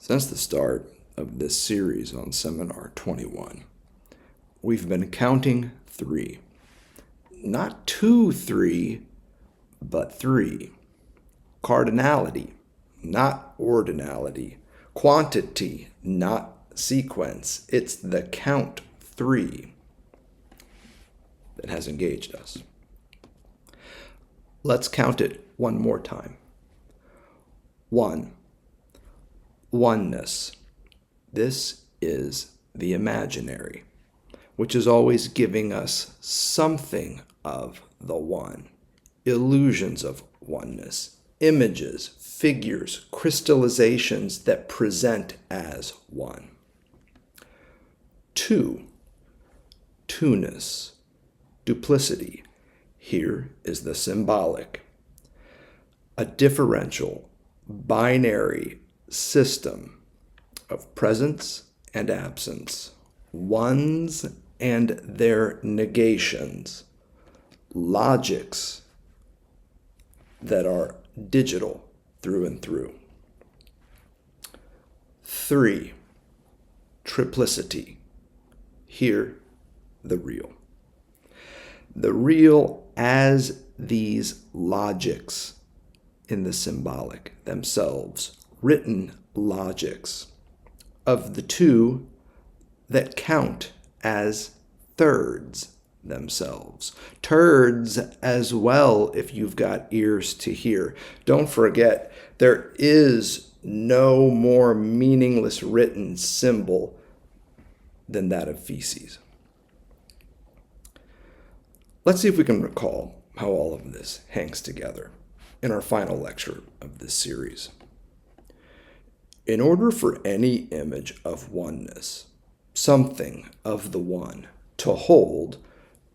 Since the start of this series on Seminar 21, we've been counting three. Not 2, 3, but 3. Cardinality, not ordinality. Quantity, not sequence. It's the count 3 that has engaged us. Let's count it one more time. 1. Oneness. This is the imaginary, which is always giving us something of the one. Illusions of oneness, images, figures, crystallizations that present as one. 2. Two-ness, duplicity. Here is the symbolic. A differential, binary system of presence and absence, ones and their negations, logics that are digital through and through. 3. Triplicity. Here, the real. The real as these logics in the symbolic themselves, written logics of the two that count as thirds themselves. Turds as well, if you've got ears to hear. Don't forget, there is no more meaningless written symbol than that of feces. Let's see if we can recall how all of this hangs together in our final lecture of this series. In order for any image of oneness, something of the one, to hold,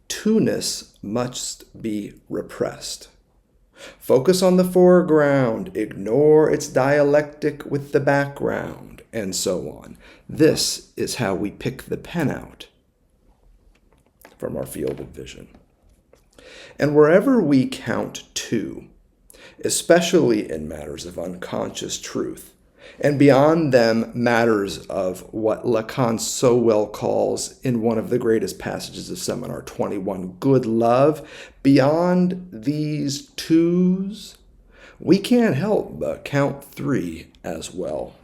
two-ness must be repressed. Focus on the foreground, ignore its dialectic with the background, and so on. This is how we pick the pen out from our field of vision. And wherever we count two, especially in matters of unconscious truth, and beyond them matters of what Lacan so well calls in one of the greatest passages of Seminar 21, good love, beyond these twos, we can't help but count 3 as well.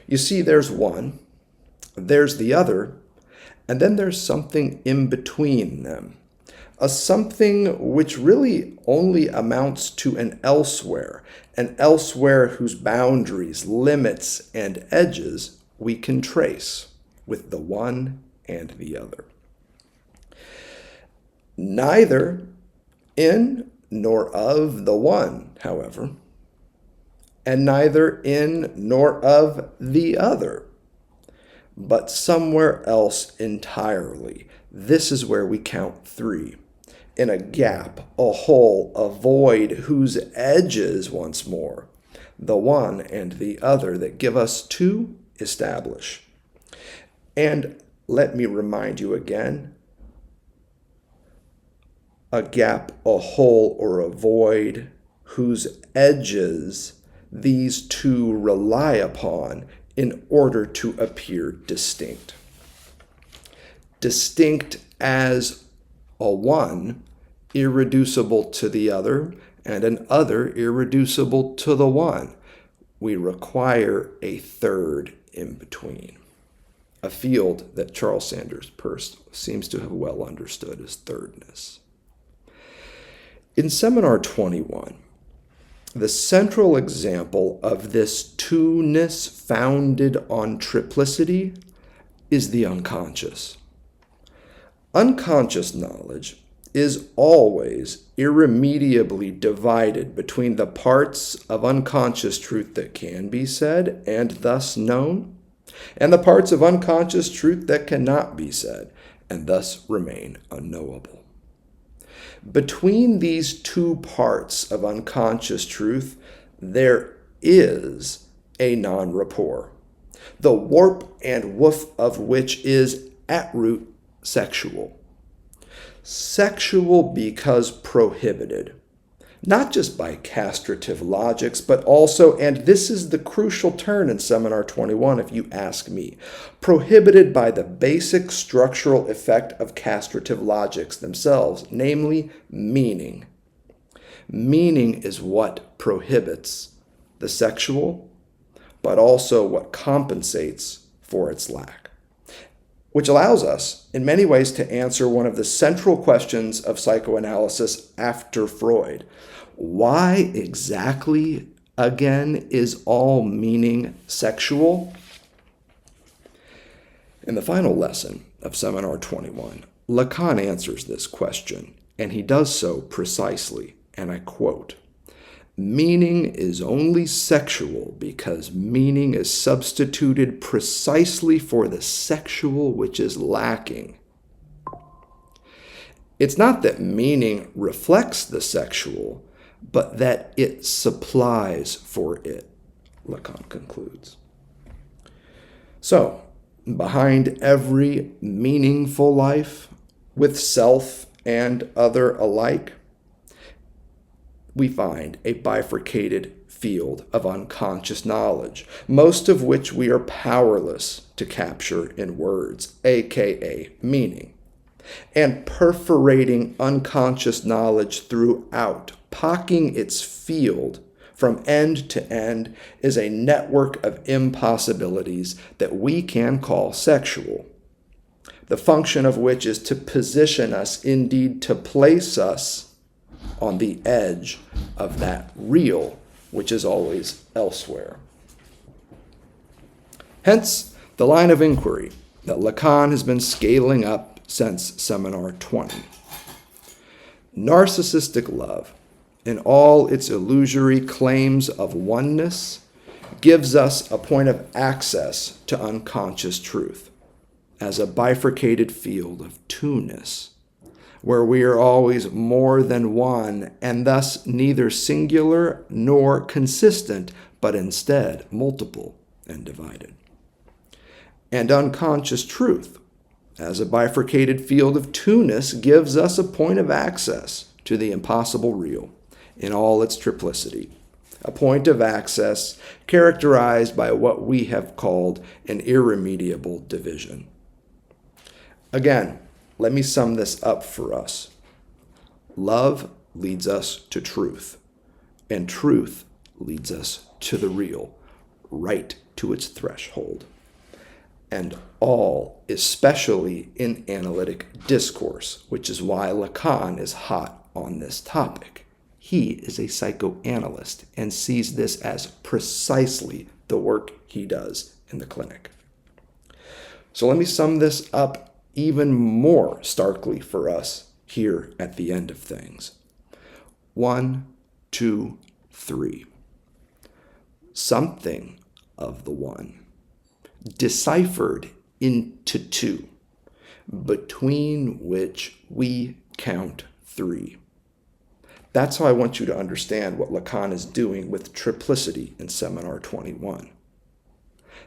You see, there's one, there's the other, and then there's something in between them. A something which really only amounts to an elsewhere whose boundaries, limits, and edges we can trace with the one and the other. Neither in nor of the one, however, and neither in nor of the other, but somewhere else entirely. This is where we count 3. In a gap, a hole, a void whose edges, once more, the one and the other that give us 2 establish. And let me remind you again, a gap, a hole, or a void whose edges these 2 rely upon in order to appear distinct. Distinct as a one irreducible to the other, and an other irreducible to the one. We require a third in between. A field that Charles Sanders Peirce seems to have well understood as thirdness. In Seminar 21, the central example of this two-ness founded on triplicity is the unconscious. Unconscious knowledge is always irremediably divided between the parts of unconscious truth that can be said and thus known, and the parts of unconscious truth that cannot be said and thus remain unknowable. Between these 2 parts of unconscious truth, there is a non-rapport, the warp and woof of which is at root sexual. Sexual because prohibited, not just by castrative logics, but also, and this is the crucial turn in Seminar 21 if you ask me, prohibited by the basic structural effect of castrative logics themselves, namely meaning. Meaning is what prohibits the sexual, but also what compensates for its lack, which allows us, in many ways, to answer one of the central questions of psychoanalysis after Freud. Why exactly, again, is all meaning sexual? In the final lesson of Seminar 21, Lacan answers this question, and he does so precisely, and I quote, "Meaning is only sexual because meaning is substituted precisely for the sexual which is lacking." It's not that meaning reflects the sexual, but that it supplies for it, Lacan concludes. So, behind every meaningful life, with self and other alike, we find a bifurcated field of unconscious knowledge, most of which we are powerless to capture in words, aka meaning. And perforating unconscious knowledge throughout, pocking its field from end to end, is a network of impossibilities that we can call sexual, the function of which is to position us, indeed to place us, on the edge of that real which is always elsewhere. Hence, the line of inquiry that Lacan has been scaling up since Seminar 20. Narcissistic love, in all its illusory claims of oneness, gives us a point of access to unconscious truth as a bifurcated field of two-ness, where we are always more than one, and thus neither singular nor consistent, but instead multiple and divided. And unconscious truth, as a bifurcated field of two-ness, gives us a point of access to the impossible real in all its triplicity, a point of access characterized by what we have called an irremediable division. Again, let me sum this up for us. Love leads us to truth, and truth leads us to the real, right to its threshold. And all, especially in analytic discourse, which is why Lacan is hot on this topic. He is a psychoanalyst and sees this as precisely the work he does in the clinic. So let me sum this up even more starkly for us here at the end of things. 1, 2, 3. Something of the one, deciphered into two, between which we count 3. That's how I want you to understand what Lacan is doing with triplicity in Seminar 21.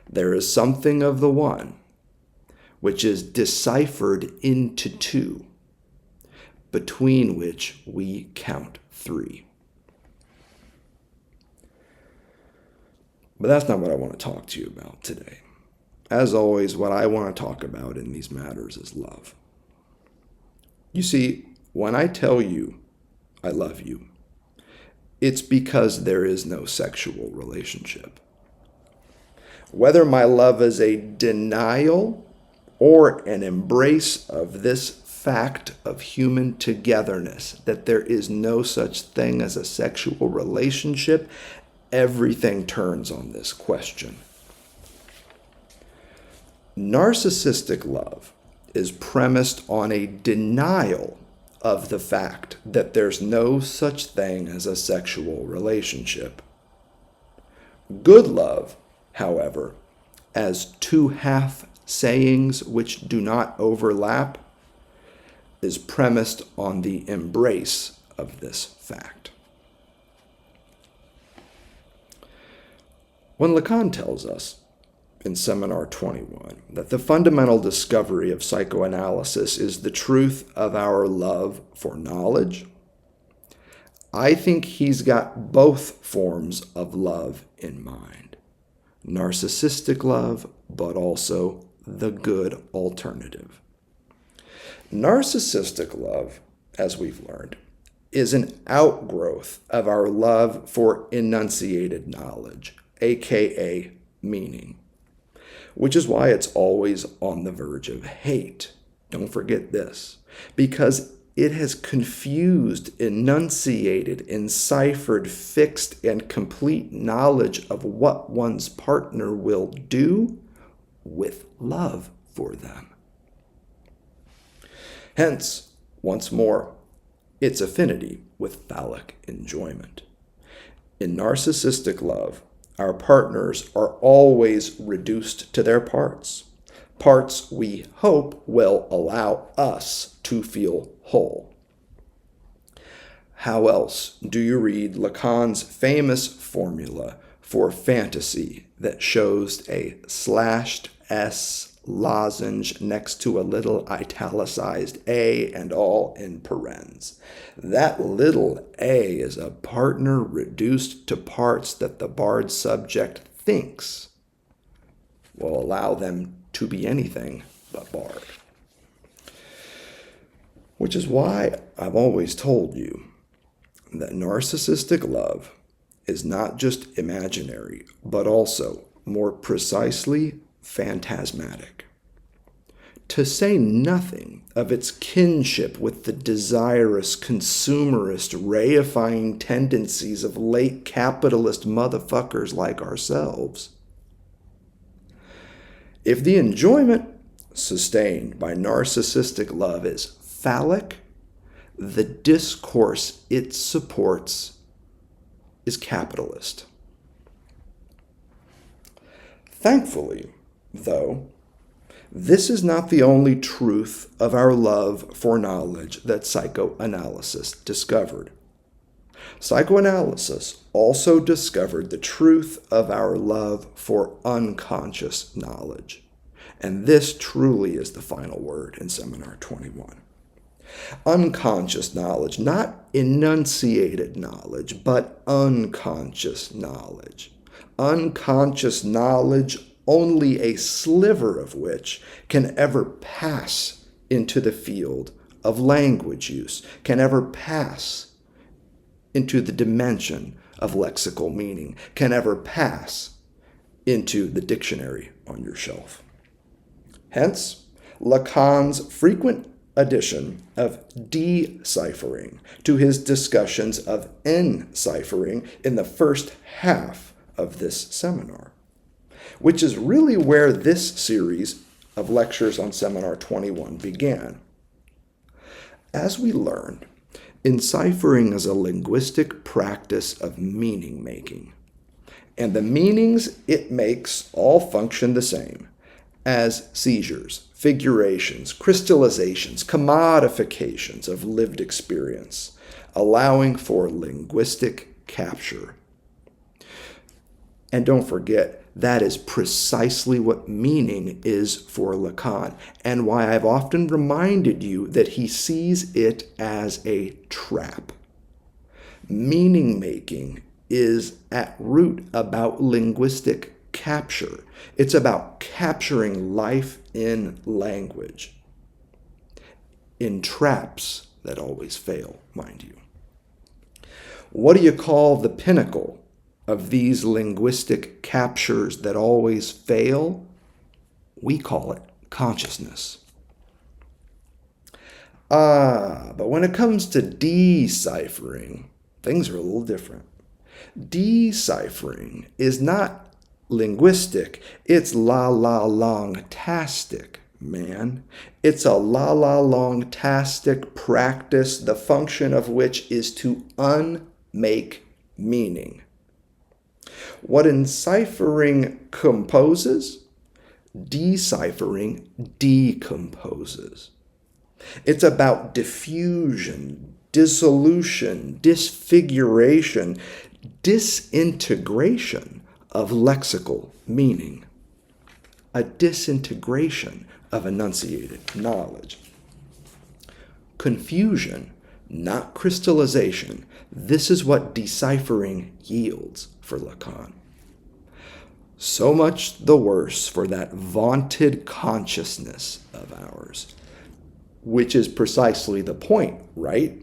There is something of the one, which is deciphered into two, between which we count 3. But that's not what I want to talk to you about today. As always, what I want to talk about in these matters is love. You see, when I tell you I love you, it's because there is no sexual relationship. Whether my love is a denial or an embrace of this fact of human togetherness, that there is no such thing as a sexual relationship, everything turns on this question. Narcissistic love is premised on a denial of the fact that there's no such thing as a sexual relationship. Good love, however, as two half sayings which do not overlap, is premised on the embrace of this fact. When Lacan tells us in Seminar 21 that the fundamental discovery of psychoanalysis is the truth of our love for knowledge, I think he's got both forms of love in mind. Narcissistic love, but also the good alternative. Narcissistic love, as we've learned, is an outgrowth of our love for enunciated knowledge, aka meaning, which is why it's always on the verge of hate. Don't forget this, because it has confused enunciated, enciphered, fixed, and complete knowledge of what one's partner will do with love for them. Hence, once more, its affinity with phallic enjoyment. In narcissistic love, our partners are always reduced to their parts we hope will allow us to feel whole. How else do you read Lacan's famous formula for fantasy that shows a slashed S lozenge next to a little italicized A and all in parens? That little A is a partner reduced to parts that the barred subject thinks will allow them to be anything but barred. Which is why I've always told you that narcissistic love is not just imaginary, but also, more precisely, phantasmatic. To say nothing of its kinship with the desirous, consumerist, reifying tendencies of late capitalist motherfuckers like ourselves. If the enjoyment sustained by narcissistic love is phallic, the discourse it supports is capitalist. Thankfully, though, this is not the only truth of our love for knowledge that psychoanalysis discovered. Psychoanalysis also discovered the truth of our love for unconscious knowledge. And this truly is the final word in Seminar 21. Unconscious knowledge, not enunciated knowledge, but unconscious knowledge. Unconscious knowledge, only a sliver of which can ever pass into the field of language use, can ever pass into the dimension of lexical meaning, can ever pass into the dictionary on your shelf. Hence, Lacan's frequent addition of deciphering to his discussions of enciphering in the first half of this seminar, which is really where this series of lectures on Seminar 21 began. As we learned, enciphering is a linguistic practice of meaning-making, and the meanings it makes all function the same as seizures, figurations, crystallizations, commodifications of lived experience, allowing for linguistic capture. And don't forget, that is precisely what meaning is for Lacan, and why I've often reminded you that he sees it as a trap. Meaning-making is at root about linguistic capture. It's about capturing life in language. In traps that always fail, mind you. What do you call the pinnacle of these linguistic captures that always fail? We call it consciousness. But when it comes to deciphering, things are a little different. Deciphering is not linguistic, it's la-la-long-tastic, man. It's a la-la-long-tastic practice, the function of which is to unmake meaning. What enciphering composes, deciphering decomposes. It's about diffusion, dissolution, disfiguration, disintegration of lexical meaning, a disintegration of enunciated knowledge. Confusion not crystallization. This is what deciphering yields for Lacan. So much the worse for that vaunted consciousness of ours, which is precisely the point, right?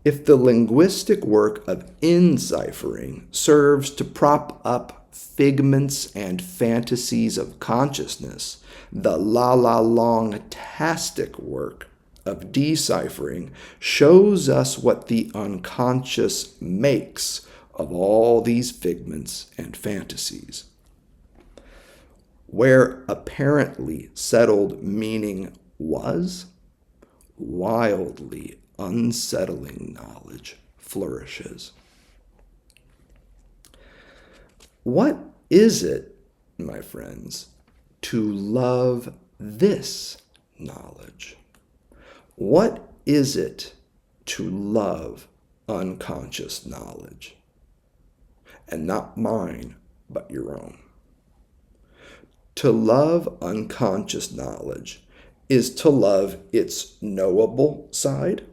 If the linguistic work of enciphering serves to prop up figments and fantasies of consciousness, the long-tastic work of deciphering shows us what the unconscious makes of all these figments and fantasies. Where apparently settled meaning was, wildly unsettling knowledge flourishes. What is it, my friends, to love this knowledge? What is it to love unconscious knowledge? And not mine, but your own. To love unconscious knowledge is to love its knowable side,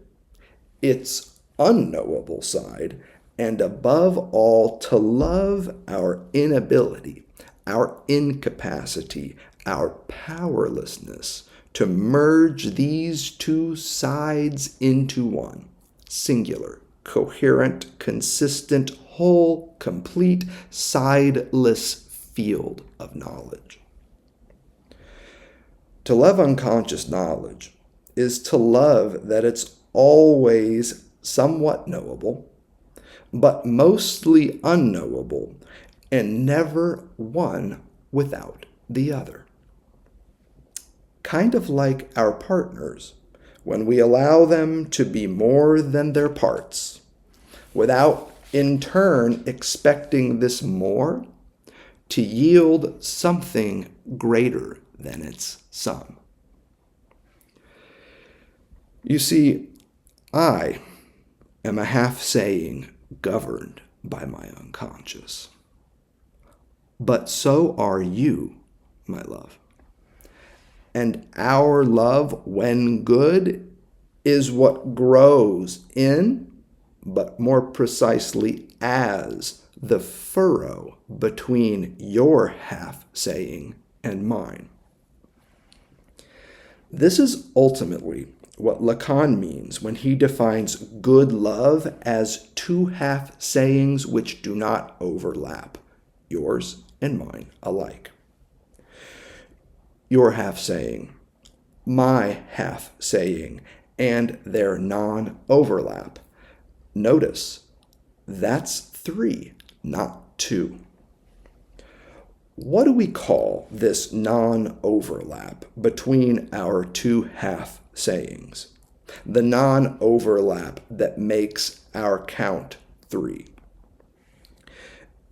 its unknowable side, and above all, to love our inability, our incapacity, our powerlessness to merge these two sides into one, singular, coherent, consistent, whole, complete, sideless field of knowledge. To love unconscious knowledge is to love that it's always somewhat knowable, but mostly unknowable, and never one without the other. Kind of like our partners, when we allow them to be more than their parts, without in turn expecting this more to yield something greater than its sum. You see, I am a half-saying governed by my unconscious. But so are you, my love. And our love, when good, is what grows in, but more precisely as, the furrow between your half-saying and mine. This is ultimately what Lacan means when he defines good love as two half-sayings which do not overlap, yours and mine alike. Your half-saying, my half-saying, and their non-overlap. Notice, that's 3, not 2. What do we call this non-overlap between our two half-sayings? The non-overlap that makes our count 3.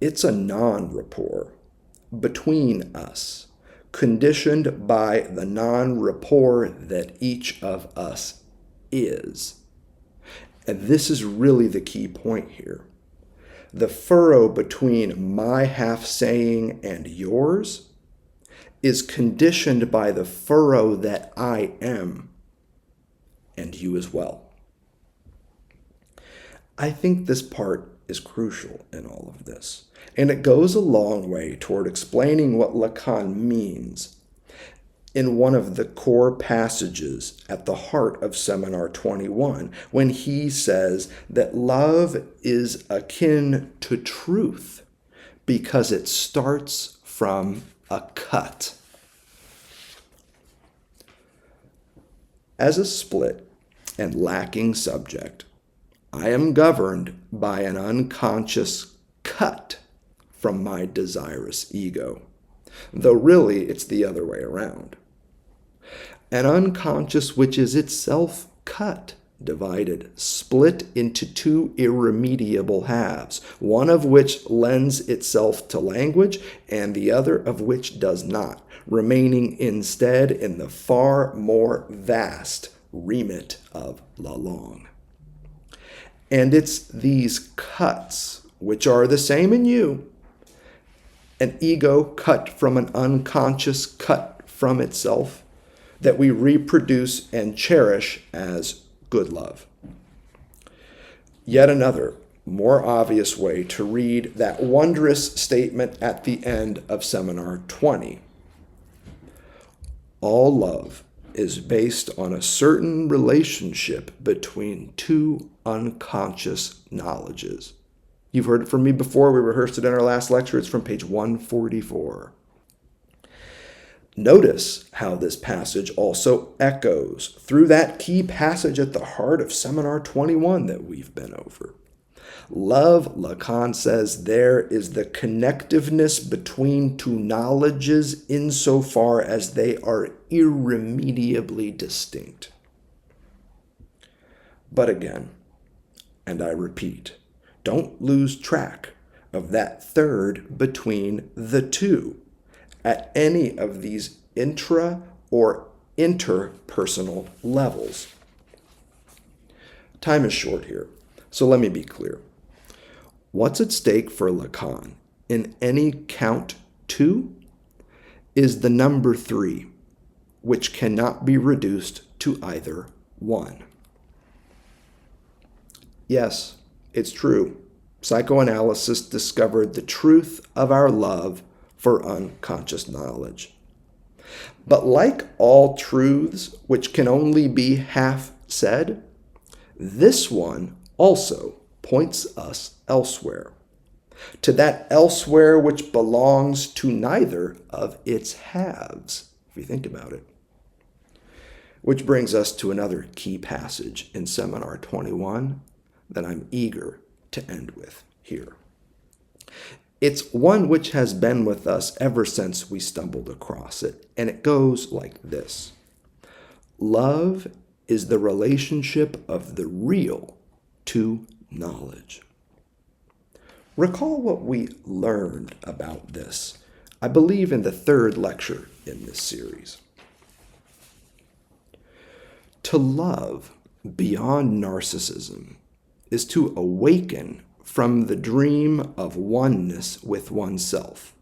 It's a non-rapport between us, conditioned by the non-rapport that each of us is. And this is really the key point here. The furrow between my half-saying and yours is conditioned by the furrow that I am, and you as well. I think this part is crucial in all of this, and it goes a long way toward explaining what Lacan means in one of the core passages at the heart of Seminar 21, when he says that love is akin to truth because it starts from a cut. As a split and lacking subject, I am governed by an unconscious cut from my desirous ego, though really it's the other way around. An unconscious which is itself cut, divided, split into two irremediable halves, one of which lends itself to language and the other of which does not, remaining instead in the far more vast remit of la langue. And it's these cuts, which are the same in you, an ego cut from an unconscious cut from itself, that we reproduce and cherish as good love. Yet another, more obvious way to read that wondrous statement at the end of Seminar 20. All love is based on a certain relationship between two unconscious knowledges. You've heard it from me before. We rehearsed it in our last lecture. It's from page 144. Notice how this passage also echoes through that key passage at the heart of Seminar 21 that we've been over. Love, Lacan says, there is the connectiveness between two knowledges insofar as they are irremediably distinct. But again, and I repeat, don't lose track of that third between the two at any of these intra or interpersonal levels. Time is short here, so let me be clear. What's at stake for Lacan in any count 2 is the number 3, which cannot be reduced to either 1. Yes, it's true. Psychoanalysis discovered the truth of our love for unconscious knowledge. But like all truths which can only be half said, this one also points us elsewhere, to that elsewhere which belongs to neither of its halves, if you think about it. Which brings us to another key passage in Seminar 21 that I'm eager to end with here. It's one which has been with us ever since we stumbled across it, and it goes like this. Love is the relationship of the real to knowledge. Recall what we learned about this, I believe, in the third lecture in this series. To love beyond narcissism is to awaken from the dream of oneness with oneself,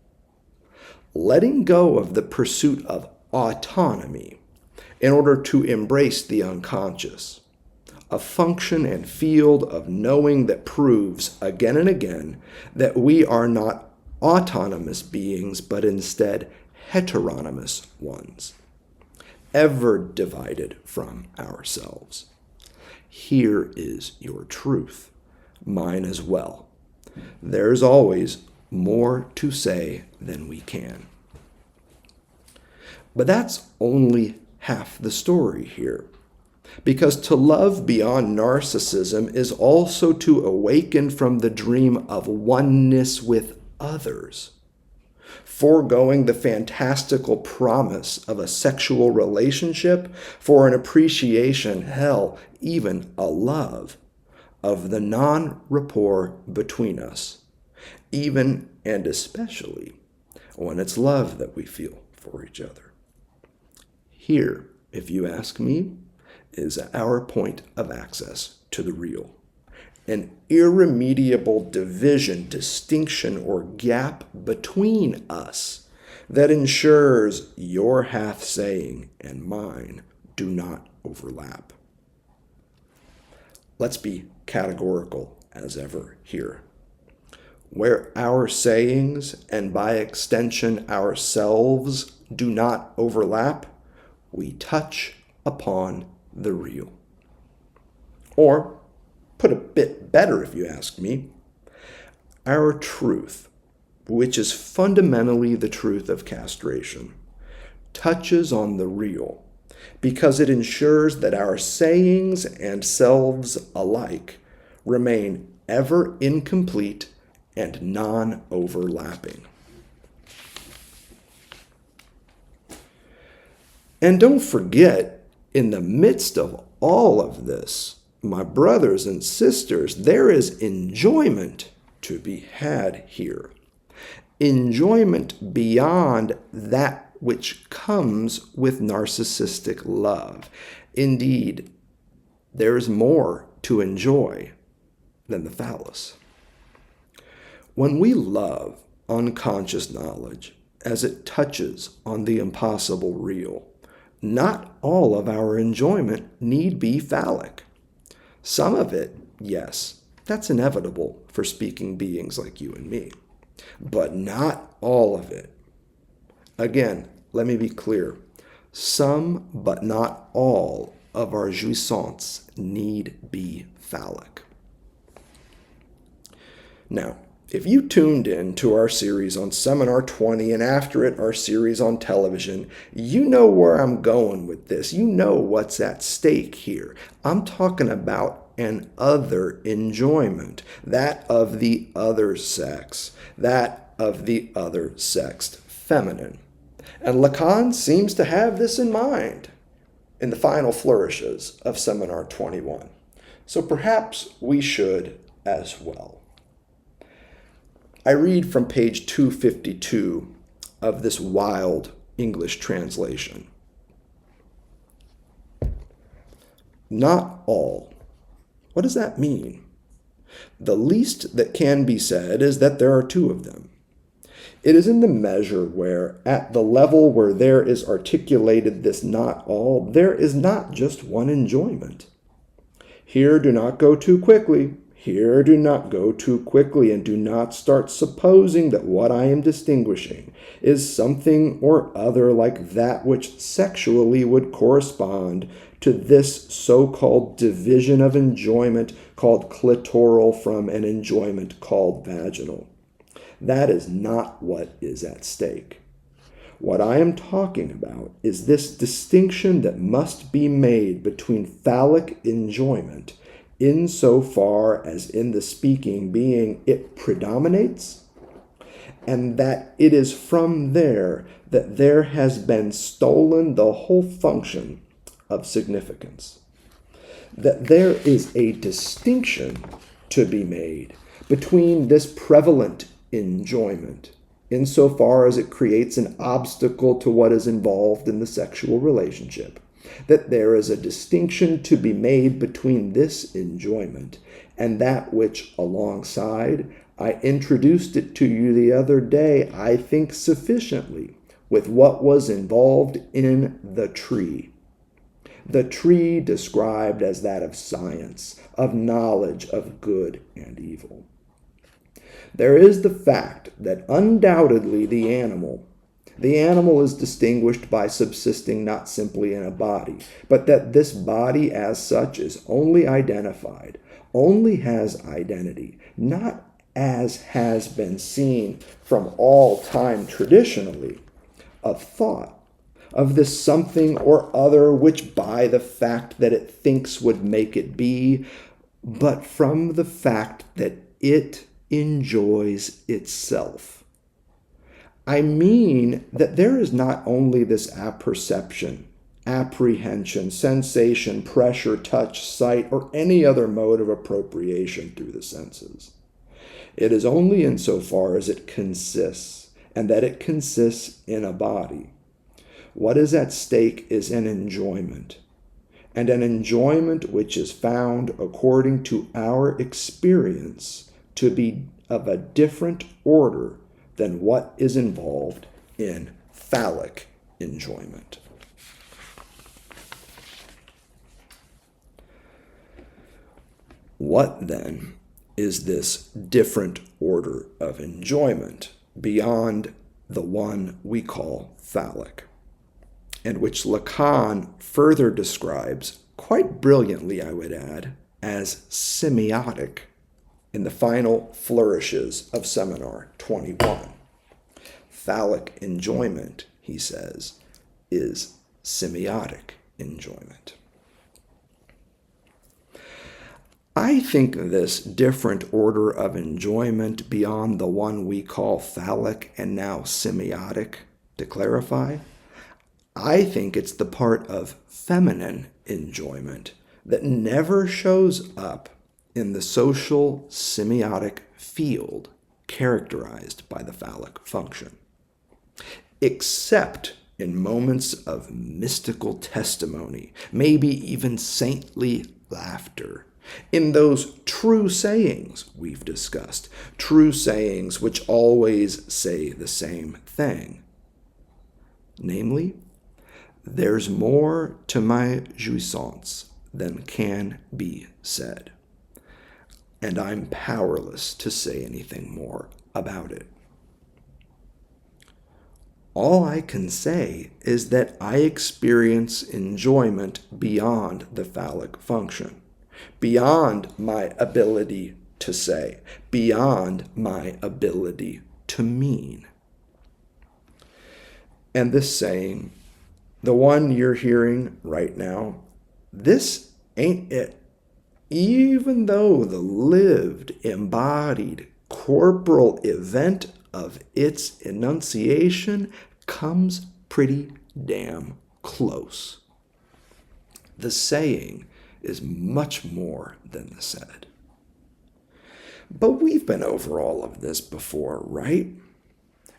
letting go of the pursuit of autonomy in order to embrace the unconscious, a function and field of knowing that proves again and again that we are not autonomous beings, but instead heteronymous ones, ever divided from ourselves. Here is your truth, mine as well. There's always more to say than we can. But that's only half the story here, because to love beyond narcissism is also to awaken from the dream of oneness with others, foregoing the fantastical promise of a sexual relationship for an appreciation, hell, even a love, of the non-rapport between us, even and especially when it's love that we feel for each other. Here, if you ask me, is our point of access to the real, an irremediable division, distinction, or gap between us that ensures your half saying and mine do not overlap. Let's be categorical as ever here. Where our sayings, and by extension ourselves, do not overlap, we touch upon the real. Or, put a bit better if you ask me, our truth, which is fundamentally the truth of castration, touches on the real, because it ensures that our sayings and selves alike remain ever incomplete and non-overlapping. And don't forget, in the midst of all of this, my brothers and sisters, there is enjoyment to be had here. Enjoyment beyond that which comes with narcissistic love. Indeed, there is more to enjoy than the phallus. When we love unconscious knowledge as it touches on the impossible real, not all of our enjoyment need be phallic. Some of it, yes, that's inevitable for speaking beings like you and me, but not all of it. Again, let me be clear. Some, but not all, of our jouissance need be phallic. Now, if you tuned in to our series on Seminar 20 and after it our series on television, you know where I'm going with this. You know what's at stake here. I'm talking about an other enjoyment, that of the other sex, that of the other sexed feminine. And Lacan seems to have this in mind in the final flourishes of Seminar 21. So perhaps we should as well. I read from page 252 of this wild English translation. Not all. What does that mean? The least that can be said is that there are two of them. It is in the measure where, at the level where there is articulated this not all, there is not just one enjoyment. Here do not go too quickly. Here do not go too quickly, and do not start supposing that what I am distinguishing is something or other like that which sexually would correspond to this so-called division of enjoyment called clitoral from an enjoyment called vaginal. That is not what is at stake. What I am talking about is this distinction that must be made between phallic enjoyment insofar as in the speaking being it predominates, and that it is from there that there has been stolen the whole function of significance. That there is a distinction to be made between this prevalent enjoyment, insofar as it creates an obstacle to what is involved in the sexual relationship, that there is a distinction to be made between this enjoyment and that which alongside, I introduced it to you the other day, I think sufficiently, with what was involved in the tree. The tree described as that of science, of knowledge of good and evil. There is the fact that undoubtedly the animal is distinguished by subsisting not simply in a body, but that this body as such is only identified, only has identity, not as has been seen from all time traditionally, of thought, of this something or other which by the fact that it thinks would make it be, but from the fact that it enjoys itself. I mean that there is not only this apperception, apprehension, sensation, pressure, touch, sight, or any other mode of appropriation through the senses. It is only insofar as it consists, and that it consists in a body. What is at stake is an enjoyment, and an enjoyment which is found, according to our experience, to be of a different order than what is involved in phallic enjoyment. What then is this different order of enjoyment beyond the one we call phallic, and which Lacan further describes, quite brilliantly I would add, as semiotic in the final flourishes of Seminar 21. Phallic enjoyment, he says, is semiotic enjoyment. I think this different order of enjoyment beyond the one we call phallic and now semiotic, to clarify, I think it's the part of feminine enjoyment that never shows up in the social semiotic field characterized by the phallic function, except in moments of mystical testimony, maybe even saintly laughter, in those true sayings we've discussed, true sayings which always say the same thing. Namely, there's more to my jouissance than can be said. And I'm powerless to say anything more about it. All I can say is that I experience enjoyment beyond the phallic function, beyond my ability to say, beyond my ability to mean. And this saying, the one you're hearing right now, this ain't it. Even though the lived, embodied, corporal event of its enunciation comes pretty damn close. The saying is much more than the said. But we've been over all of this before, right?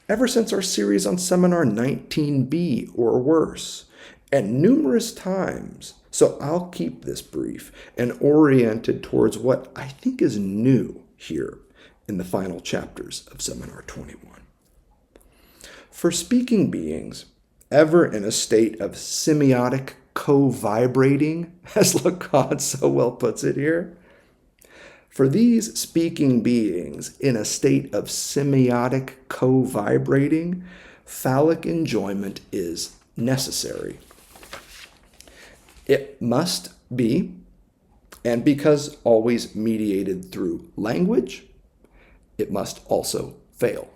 Ever since our series on Seminar 19B or worse, and numerous times. So I'll keep this brief and oriented towards what I think is new here in the final chapters of Seminar 21. For speaking beings, ever in a state of semiotic co-vibrating, as Lacan so well puts it here, for these speaking beings in a state of semiotic co-vibrating, phallic enjoyment is necessary. It must be, and because always mediated through language, it must also fail.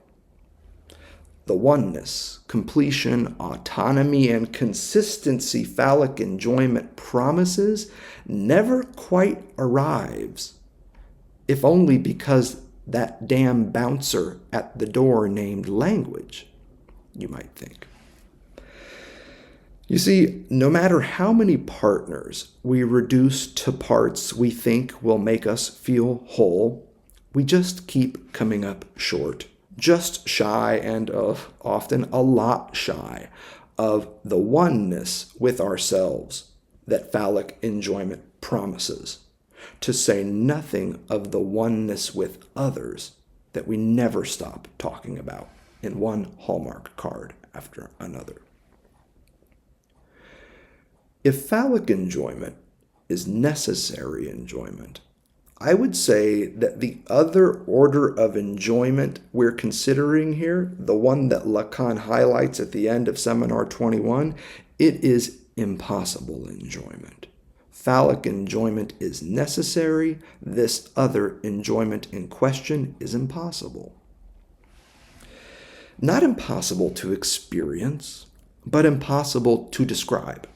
The oneness, completion, autonomy, and consistency phallic enjoyment promises never quite arrives, if only because that damn bouncer at the door named language, you might think. You see, no matter how many partners we reduce to parts we think will make us feel whole, we just keep coming up short, just shy and often a lot shy of the oneness with ourselves that phallic enjoyment promises, to say nothing of the oneness with others that we never stop talking about in one Hallmark card after another. If phallic enjoyment is necessary enjoyment, I would say that the other order of enjoyment we're considering here, the one that Lacan highlights at the end of Seminar 21, it is impossible enjoyment. Phallic enjoyment is necessary. This other enjoyment in question is impossible. Not impossible to experience, but impossible to describe.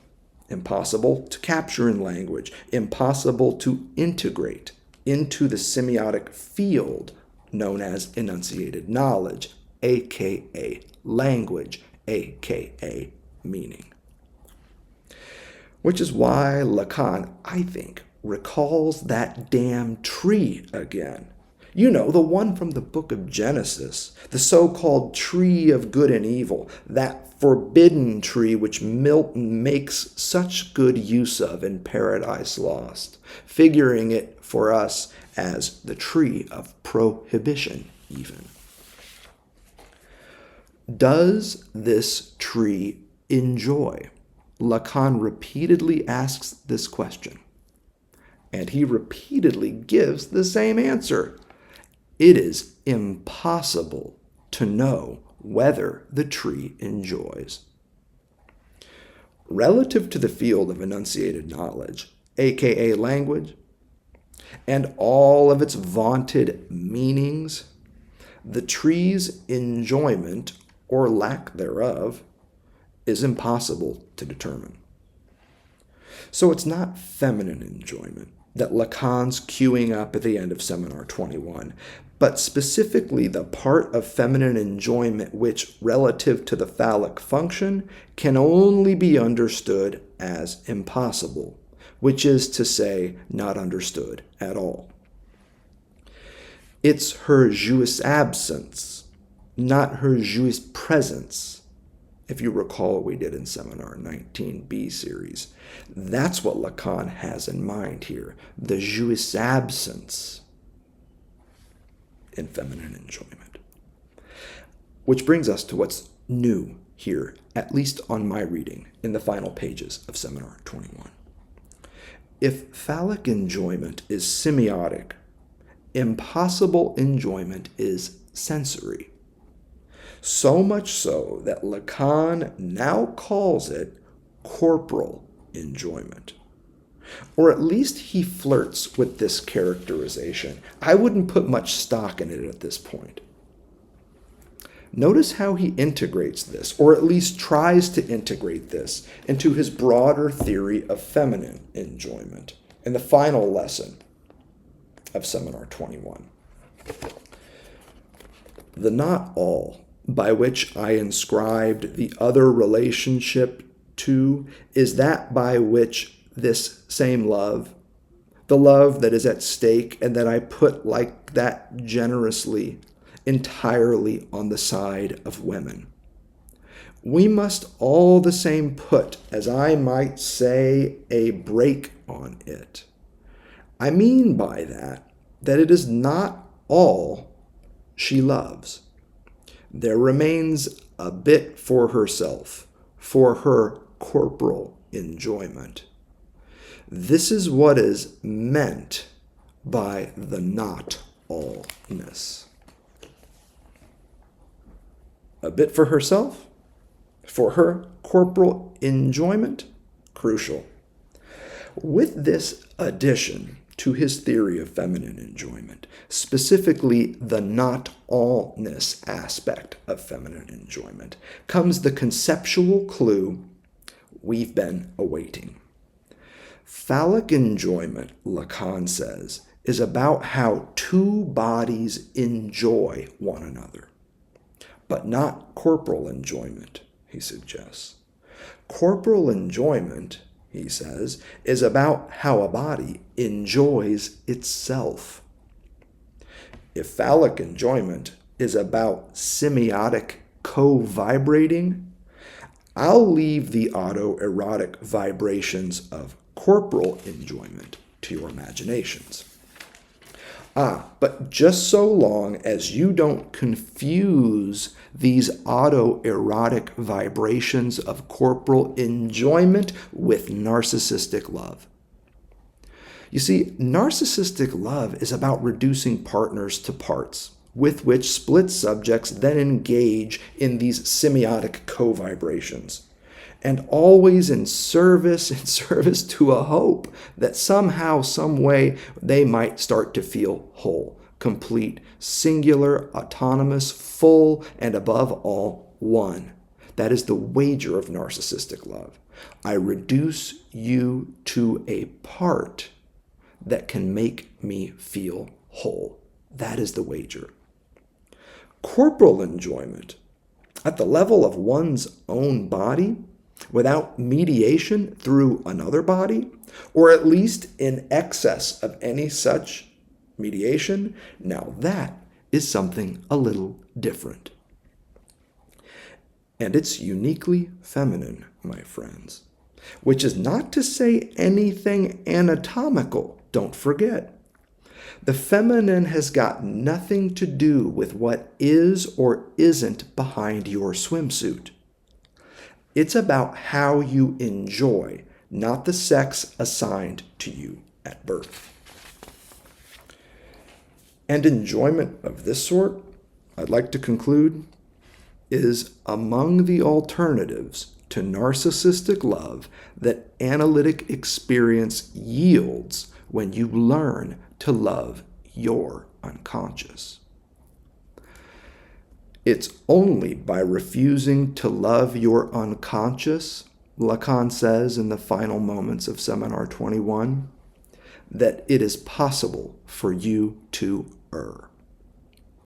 Impossible to capture in language, impossible to integrate into the semiotic field known as enunciated knowledge, aka language, aka meaning. Which is why Lacan, I think, recalls that damn tree again. You know, the one from the book of Genesis, the so-called tree of good and evil, that forbidden tree which Milton makes such good use of in Paradise Lost, figuring it for us as the tree of prohibition even. Does this tree enjoy? Lacan repeatedly asks this question, and he repeatedly gives the same answer. It is impossible to know whether the tree enjoys. Relative to the field of enunciated knowledge, aka language, and all of its vaunted meanings, the tree's enjoyment, or lack thereof, is impossible to determine. So it's not feminine enjoyment that Lacan's queuing up at the end of Seminar 21, but specifically the part of feminine enjoyment which, relative to the phallic function, can only be understood as impossible, which is to say, not understood at all. It's her jouissance, not her jouis presence. If you recall what we did in Seminar 19B series, that's what Lacan has in mind here, the jouissance in feminine enjoyment. Which brings us to what's new here, at least on my reading, in the final pages of Seminar 21. If phallic enjoyment is semiotic, impossible enjoyment is sensory. So much so that Lacan now calls it corporal enjoyment. Or at least he flirts with this characterization. I wouldn't put much stock in it at this point. Notice how he integrates this, or at least tries to integrate this, into his broader theory of feminine enjoyment in the final lesson of Seminar 21. The not all by which I inscribed the other relationship to is that by which this same love, the love that is at stake and that I put like that generously, entirely on the side of women. We must all the same put, as I might say, a brake on it. I mean by that it is not all she loves. There remains a bit for herself, for her corporal enjoyment. This is what is meant by the not allness. A bit for herself, for her corporal enjoyment, crucial. With this addition to his theory of feminine enjoyment, specifically the not allness aspect of feminine enjoyment, comes the conceptual clue we've been awaiting. Phallic enjoyment, Lacan says, is about how two bodies enjoy one another, but not corporal enjoyment, he suggests. Corporal enjoyment, he says, is about how a body enjoys itself. If phallic enjoyment is about semiotic co-vibrating, I'll leave the autoerotic vibrations of corporal enjoyment to your imaginations. But just so long as you don't confuse these autoerotic vibrations of corporal enjoyment with narcissistic love. You see, narcissistic love is about reducing partners to parts, with which split subjects then engage in these semiotic co-vibrations, and always in service to a hope that somehow, some way, they might start to feel whole, complete, singular, autonomous, full, and above all, one. That is the wager of narcissistic love. I reduce you to a part that can make me feel whole. That is the wager. Corporal enjoyment, at the level of one's own body, without mediation through another body, or at least in excess of any such mediation, now that is something a little different. And it's uniquely feminine, my friends, which is not to say anything anatomical, don't forget. The feminine has got nothing to do with what is or isn't behind your swimsuit. It's about how you enjoy, not the sex assigned to you at birth. And enjoyment of this sort, I'd like to conclude, is among the alternatives to narcissistic love that analytic experience yields when you learn to love your unconscious. It's only by refusing to love your unconscious, Lacan says in the final moments of Seminar 21, that it is possible for you to err.